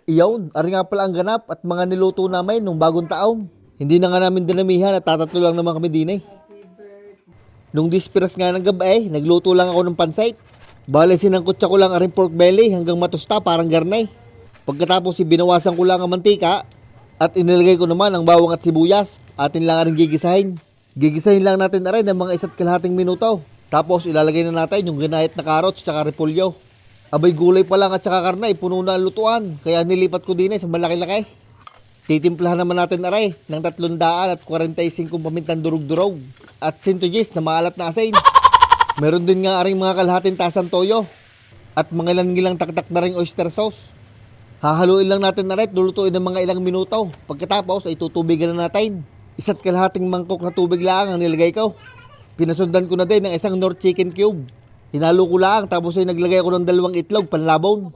Iyon, ari nga pala ang ganap at mga niluto namin nung bagong taon. Hindi na nga namin dinamihan at tatatlo lang naman kami din eh. Nung dispiras nga ng gabi, nagluto lang ako ng pansait. Bale sinangkutsa ko lang aring pork belly hanggang matusta parang garnay. Pagkatapos binawasan ko lang ang mantika at inilagay ko naman ang bawang at sibuyas. Atin lang aring gigisahin. Gigisahin lang natin na rin ng mga 1.5 minuto. Tapos ilalagay na natin yung ginayat na carrots at repolyo. Abay gulay pa lang at saka karnay, puno na ang lutuan. Kaya nilipat ko din sa malaki-laki. Titimplahan naman natin aray ng 345 pamintang durug-durog at 110 na maalat na asin. Meron din nga aring mga kalahating tasang toyo at mga ilang taktak na ring oyster sauce. Hahaluin lang natin aray at lulutuin ng mga ilang minuto. Pagkatapos ay tutubigan na natin. 1.5 mangkok na tubig lang ang nilagay ko. Pinasundan ko na din ng isang North Chicken Cube. Hinalo ko lang tapos ay naglagay ako ng 2 itlog panlabon.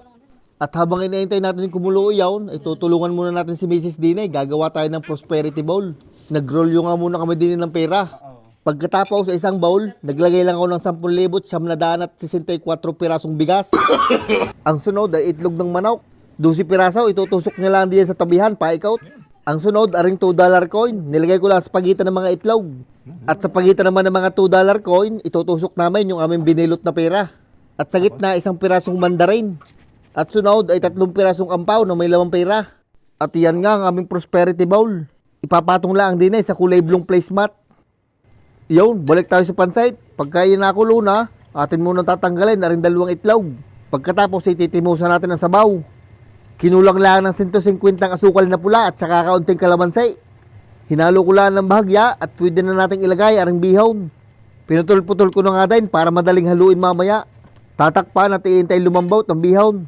At habang inaintay natin yung kumulo iyon, ay tutulungan muna natin si Mrs. Dina. Gagawa tayo ng prosperity bowl. Nag-roll yung nga muna kami din ng pera. Pagkatapos sa isang bowl, naglagay lang ako ng 10,000 at 64 pirasong bigas. Ang sunod ay itlog ng manok. 12 piraso, itutusok niya lang diyan sa tabihan, paikaut. Ang sunod, aring $2 coin. Nilagay ko lang sa pagitan ng mga itlog. At sa pagitan naman ng mga $2 coin, itutusok namin yung aming binilot na pera. At sa gitna, isang pirasong mandarin. At sunod ay 3 pirasong ampaw na may 5 pera. At yan nga ang aming prosperity bowl. Ipapatong lang din sa kulay blong placemat. Yun, balik tayo sa pansait. Pagka inakulo na, atin muna tatanggalin na rin 2 itlog. Pagkatapos ay titimusan natin ang sabaw. Kinulang lang ng 150 ang asukal na pula at saka kaunting kalamansi. Hinalo ko lang ng bahagya at pwede na nating ilagay aring bihon. Pinutol-putol ko na nga din para madaling haluin mamaya. Tatakpan at iintay lumambaw ang bihon.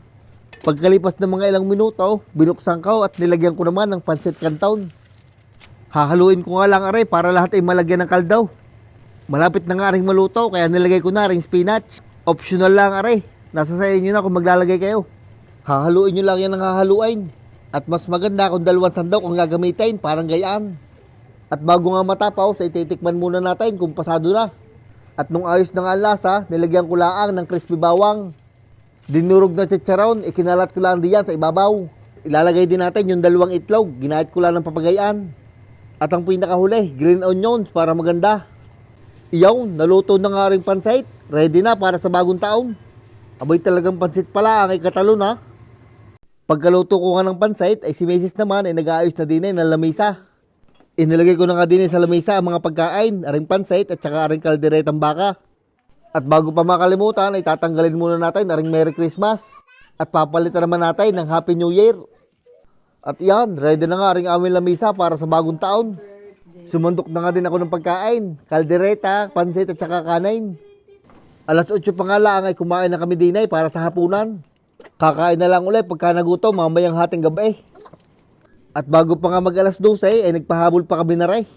Pagkalipas ng mga ilang minuto, binuksan ko at nilagyan ko naman ng pancit canton. Hahaluin ko nga lang aray para lahat ay malagyan ng kaldaw. Malapit na nga aring maluto kaya nilagay ko na aring spinach. Optional lang aray, nasa sa inyo na kung maglalagay kayo. Hahaluin nyo lang yan ng hahaluin. At mas maganda kung 2 sandok ang gagamitin, parang gayaan. At bago nga matapos ay titikman muna natin kung pasado na. At nung ayos na nga ang lasa, nilagyan ko lang ng crispy bawang. Dinurog na chicharon, ikinalat ko lang diyan sa ibabaw. Ilalagay din natin yung 2 itlog, ginahit ko lang ng papagayaan. At ang pinakahuli, green onions para maganda. Iyon, naluto na nga rin pansait, ready na para sa bagong taon. Abay talagang pansit pala ang ikatalo na. Pagkaluto ko nga ng pansait, ay si Mrs. naman ay nag-aayos na din ng lamesa. Inilagay ko na nga din sa lamesa ang mga pagkain, aring pansait at saka aring kalderetang baka. At bago pa makalimutan ay tatanggalin muna natin aring Merry Christmas. At papalitan naman natin ng Happy New Year. At yan, ready na nga aring aming lamisa para sa bagong taon. Sumandok na nga din ako ng pagkain, kaldereta, pansit at saka kanain. 8:00 pa nga lang ay kumain na kami dinay para sa hapunan. Kakain na lang ulit pagka nagutom mamayang hating gabi. At bago pa nga mag 12:00 ay nagpahabol pa kami na rin.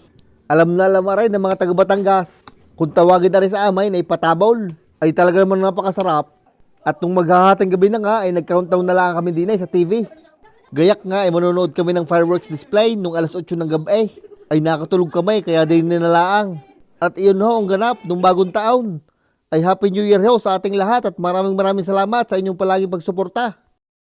Alam na rin ng mga taga Batangas. Kung tawagin na rin sa amin ay patabol. Ay talaga naman napakasarap. At nung maghahating gabi na nga ay nag-countdown na lang kami din sa TV. Gayak nga ay manonood kami ng fireworks display nung 8:00 ng gabi. Ay nakatulog kami kaya din nalaang. At iyon ho ang ganap nung bagong taon. Ay Happy New Year ho sa ating lahat at maraming salamat sa inyong palaging pagsuporta.